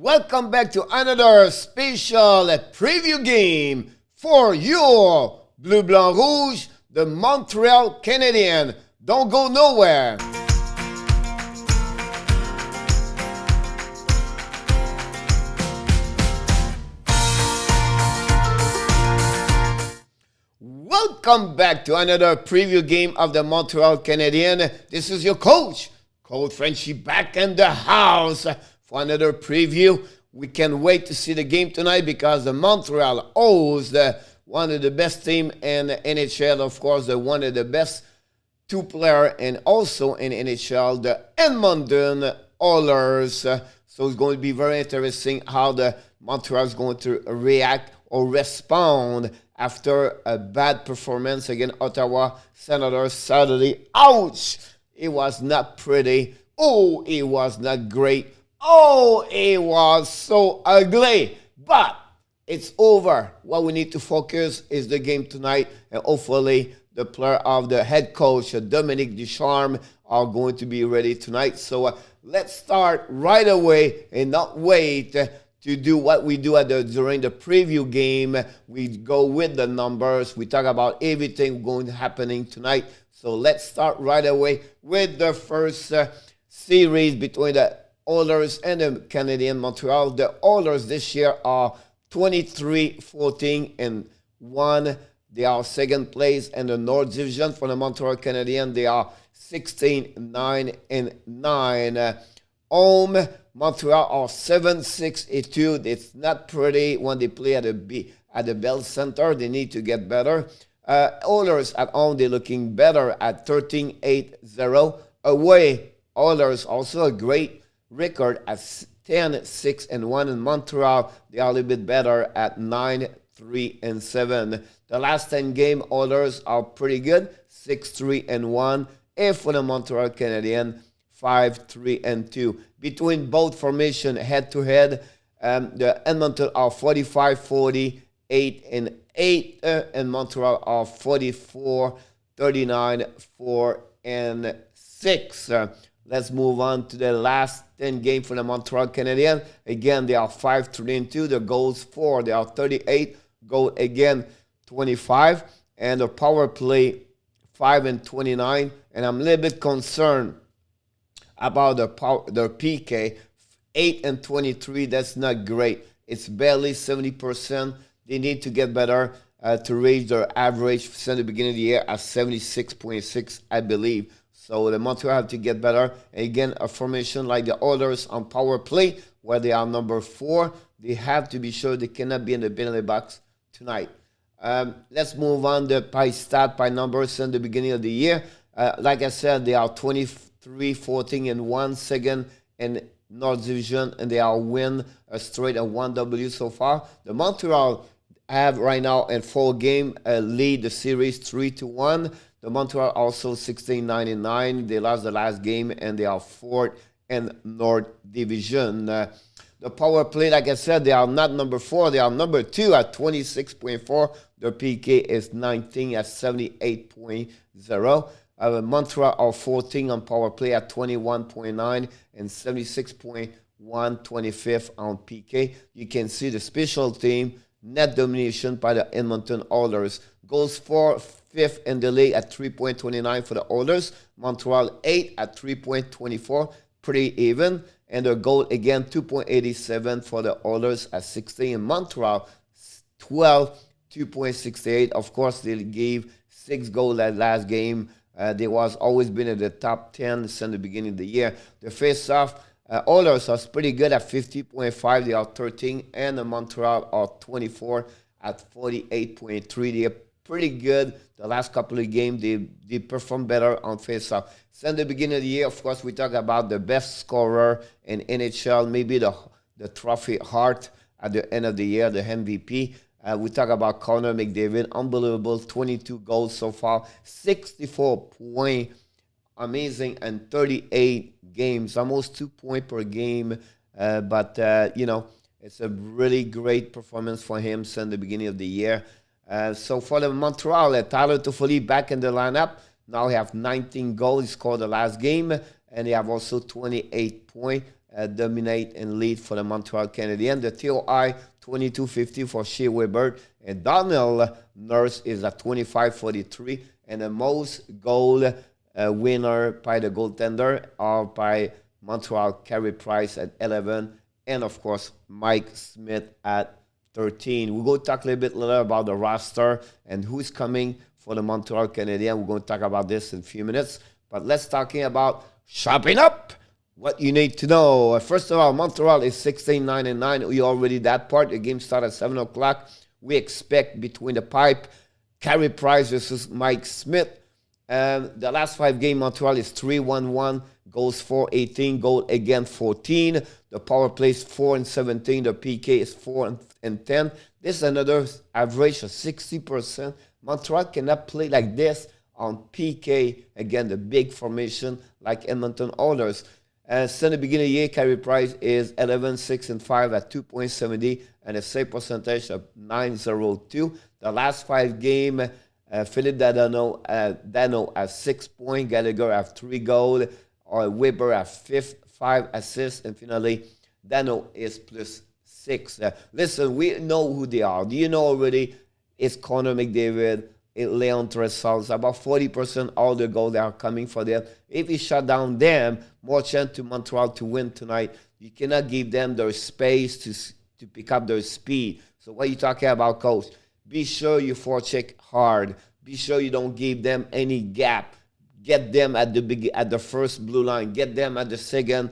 Welcome back to another special preview game for your Bleu Blanc Rouge, the Montreal Canadiens. Don't go nowhere. Welcome back to another preview game of the Montreal Canadiens. This is your coach, Coach Frenchy, back in the house for another preview. We can't wait to see the game tonight because the Montreal owes one of the best teams in the NHL. Of course, one of the best two players and also in NHL, the Edmonton Oilers. So it's going to be very interesting how the Montreal is going to react or respond after a bad performance against Ottawa Senators Saturday. Ouch! It was not pretty. Oh, it was not great. Oh, it was so ugly. But it's over. What we need to focus is the game tonight. And hopefully the player of the head coach, Dominique Ducharme, are going to be ready tonight. So let's start right away and not wait to do what we do during the preview game. We go with the numbers. We talk about everything going to happening tonight. So let's start right away with the first series between the Oilers and the Canadiens Montreal. The Oilers this year are 23-14-1. They are second place in the North Division. For the Montreal Canadiens, they are 16-9-9. Home, Montreal are 7-6-2. It's not pretty when they play at the Bell Center. They need to get better. Oilers at home, they're looking better at 13-8-0. Away, Oilers also a great record at 10-6-1. In Montreal, they are a little bit better at 9-3-7. The last 10 game, Oilers are pretty good, 6-3-1. And for the Montreal Canadiens, 5-3-2. Between both formation head-to-head, the Edmonton are 45-40, 8-8, and Montreal are 44-39, 4-6. Let's move on to the last 10 games for the Montreal Canadiens. Again, they are 5-3-2. The goals for, they are 38. Goal again, 25. And the power play, 5-29. And I'm a little bit concerned about their PK, 8-23. That's not great. It's barely 70%. They need to get better to reach their average since the beginning of the year at 76.6, I believe. So the Montreal have to get better. And again, a formation like the Oilers on power play, where they are number 4, they have to be sure they cannot be in the penalty box tonight. Let's move on by numbers since the beginning of the year. Like I said, they are 23-14-1, second in North Division, and they are win a straight of 1W so far. The Montreal have right now in 4 game lead the series 3-1. The Montreal also 16-9-9. They lost the last game, and they are 4th in North Division. The power play, like I said, they are not number 4. They are number 2 at 26.4. Their PK is 19 at 78.0. Montreal are 14 on power play at 21.9 and 76.1, 25th on PK. You can see the special team net domination by the Edmonton Oilers. Goals for 5th in the league at 3.29 for the Oilers. Montreal 8 at 3.24, pretty even. And the goal again 2.87 for the Oilers at 16. Montreal 12, 2.68. Of course, they gave 6 goals that last game. They was always been at the top 10 since the beginning of the year. The face-off, Oilers are pretty good at 50.5. They are 13. And the Montreal are 24 at 48.3. They are pretty good. The last couple of games, they perform better on face-off. Since the beginning of the year, of course, we talk about the best scorer in NHL, maybe the trophy Hart at the end of the year, the MVP. We talk about Connor McDavid, unbelievable, 22 goals so far, 64 points, amazing, and 38 games, almost 2 points per game. But it's a really great performance for him since the beginning of the year. So for the Montreal, Tyler Toffoli back in the lineup. Now he have 19 goals. He scored the last game, and they have also 28 points. dominate and lead for the Montreal Canadiens. The TOI 22.50 for Shea Weber, and Donald Nurse is at 25.43, and the most goal winner by the goaltender are by Montreal Carey Price at 11, and of course Mike Smith at 13. We're going to talk a little bit later about the roster and who's coming for the Montreal Canadiens. We're going to talk about this in a few minutes, but let's talking about shopping up. What you need to know. First of all, Montreal is 16-9-9. We already that part. The game started at 7 o'clock. We expect between the pipe, Carey Price versus Mike Smith. The last 5 games, Montreal is 3-1-1, goals for 18, goal against 14. The power play is 4-17. The PK is 4-10. This is another average of 60%. Montreal cannot play like this on PK. Again, the big formation like Edmonton Oilers. Since the beginning of the year, Carey Price is 11-6-5 at 2.70 and a save percentage of 9.02. The last 5 games, Philip Dano has 6 points, Gallagher has 3 goals, Weber has 5 assists, and finally, Dano is plus 6. Listen, we know who they are. Do you know already? It's Connor McDavid, Leon Draisaitl. About 40% all the goals that are coming for them. If you shut down them, more chance to Montreal to win tonight. You cannot give them their space to pick up their speed. So what are you talking about, coach? Be sure you forecheck hard. Be sure you don't give them any gap. Get them at the first blue line. Get them at the second,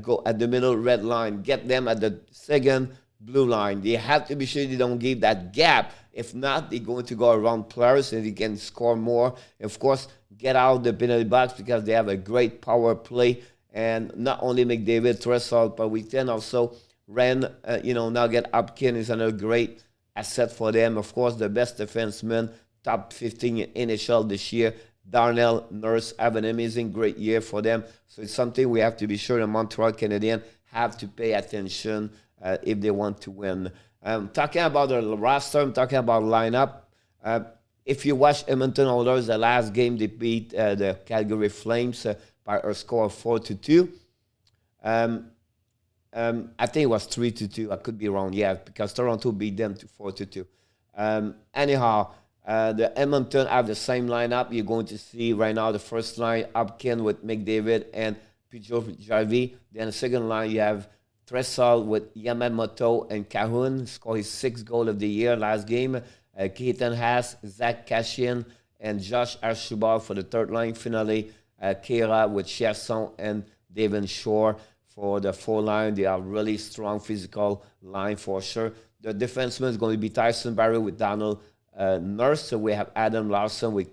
go at the middle red line. Get them at the second blue line. They have to be sure they don't give that gap. If not, they're going to go around players and they can score more. Of course, get out the penalty box because they have a great power play. And not only McDavid, Draisaitl, but we can also now get Hopkins is another great asset for them. Of course, the best defenseman, top 15 in NHL this year. Darnell Nurse have an amazing, great year for them. So it's something we have to be sure the Montreal Canadiens have to pay attention if they want to win. Talking about the roster, I'm talking about lineup. If you watch Edmonton Oilers, the last game they beat the Calgary Flames by a score of 4-2. I think it was 3-2. I could be wrong, because Toronto beat them to 4-2. Anyhow, the Edmonton have the same lineup. You're going to see right now the first line, Hopkins with McDavid and Pujol. Then the second line, you have Draisaitl with Yamamoto and Kahun. Scored his 6th goal of the year last game. Keaton Haas, Zach Cashin, and Josh Archibald for the third line. Finally, Kira with Chasson and David Shore for the 4th line. They are really strong physical line for sure. The defenseman is going to be Tyson Barrie with Donald Nurse. So we have Adam Larson with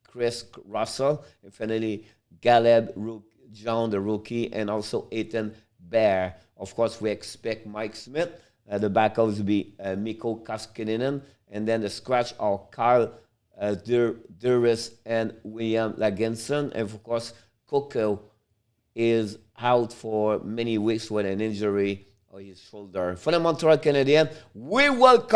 Chris Russell. And finally, Galeb John, the rookie, and also Ethan Bear. Of course, we expect Mike Smith. The backups will be Mikko Koskinen. And then the scratch are Kyle Duris and William Lagenson. And of course, Coco is out for many weeks with an injury on his shoulder. For the Montreal Canadiens, we welcome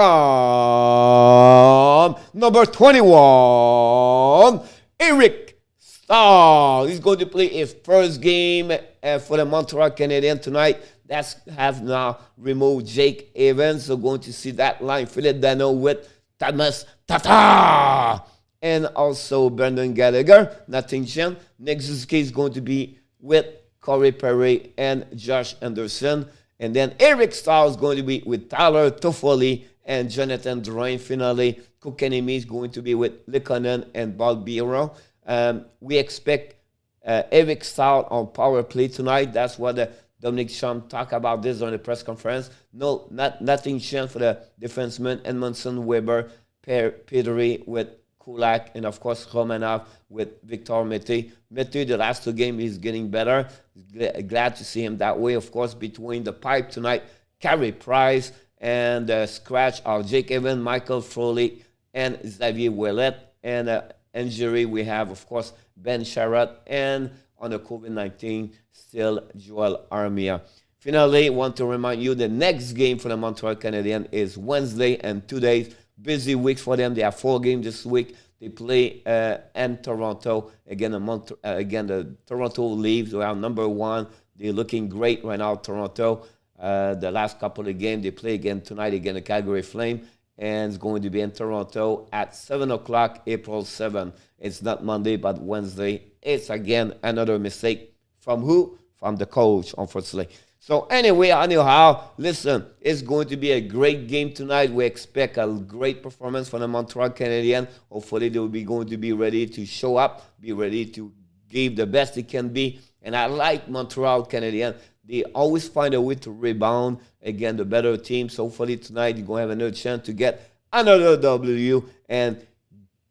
number 21, Eric Staal. He's going to play his first game for the Montreal Canadiens tonight. That's have now removed Jake Evans. So going to see that line. Philip Dano with Thomas Tata. And also Brendan Gallagher. Nothing changed. Next is going to be with Corey Perry and Josh Anderson. And then Eric Staal is going to be with Tyler Toffoli and Jonathan Drouin. Finally, Kotkaniemi is going to be with Lekonen and Balbiro. We expect Eric Staal on power play tonight. That's what Dominic Schum talked about this on the press conference. No, nothing changed for the defensemen. Edmondson, Weber, Petrie with Kulak, and of course Romanov with Victor Mété. Mété, the last 2 games, is getting better. Glad to see him that way. Of course, between the pipe tonight, Carey Price and scratch are Jake Evans, Michael Frolic, and Xavier Ouellet. And injury, we have, of course, Ben Sherratt, and on the COVID-19, still Joel Armia. Finally, want to remind you the next game for the Montreal Canadiens is Wednesday and 2 days. Busy weeks for them. They have 4 games this week. They play in Toronto. Again, the Toronto Leafs. They are number 1. They're looking great right now, Toronto. The last couple of games, they play again tonight against the Calgary Flame, and it's going to be in Toronto at 7 o'clock, April 7th. It's not Monday, but Wednesday. It's again another mistake. From who? From the coach, unfortunately. So anyway, anyhow, listen, it's going to be a great game tonight. We expect a great performance from the Montreal Canadiens. Hopefully, they will be going to be ready to show up, be ready to give the best they can be. And I like Montreal Canadiens. They always find a way to rebound against the better team. So hopefully tonight you're going to have another chance to get another W and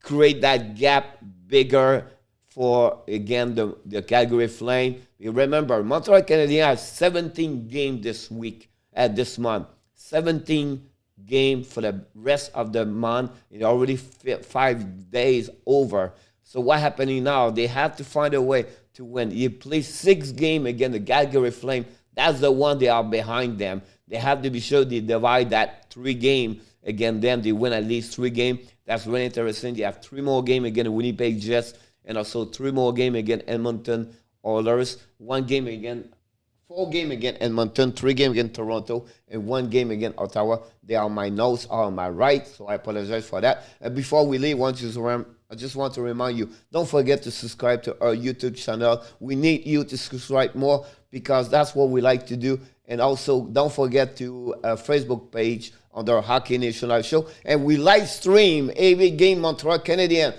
create that gap bigger for, again, the Calgary Flame. You remember, Montreal Canadiens has 17 games this week, this month. 17 games for the rest of the month. It's already 5 days over. So what's happening now? They have to find a way to win. You play 6 games against the Calgary Flame. That's the one they are behind them. They have to be sure they divide that 3 games against them. They win at least 3 games. That's really interesting. They have 3 more games against the Winnipeg Jets, and also 3 more games against Edmonton Oilers. 1 game against 4 games against Edmonton, 3 games against Toronto, and 1 game against Ottawa. They are my notes are on my right, so I apologize for that. And before we leave, I just want to remind you, don't forget to subscribe to our YouTube channel. We need you to subscribe more because that's what we like to do. And also, don't forget to Facebook page under Hockey Nation Live Show. And we live stream every game Montreal Canadiens.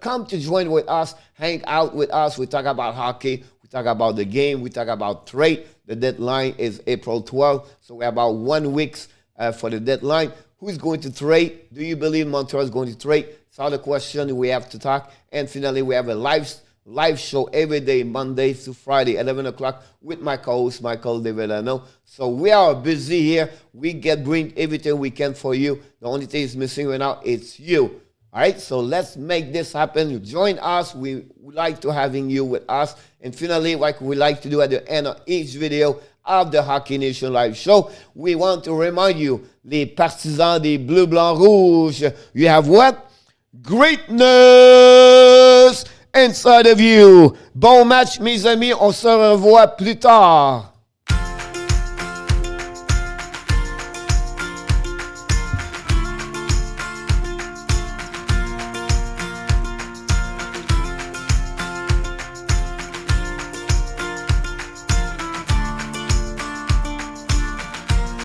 Come to join with us, hang out with us. We talk about hockey. We talk about the game. We talk about trade. The deadline is April 12th. So we have about 1 week for the deadline. Who's going to trade? Do you believe Montreal is going to trade? It's all the question we have to talk. And finally, we have a live show every day, Monday to Friday, 11 o'clock, with my co-host, Michael DeVillano. So we are busy here. We bring everything we can for you. The only thing is missing right now, it's you. All right, so let's make this happen. Join us. We like to having you with us. And finally, like we like to do at the end of each video of the Hockey Nation Live Show, we want to remind you, les partisans des Bleus, Blancs, Rouges, you have what? Greatness inside of you. Bon match, mes amis. On se revoit plus tard.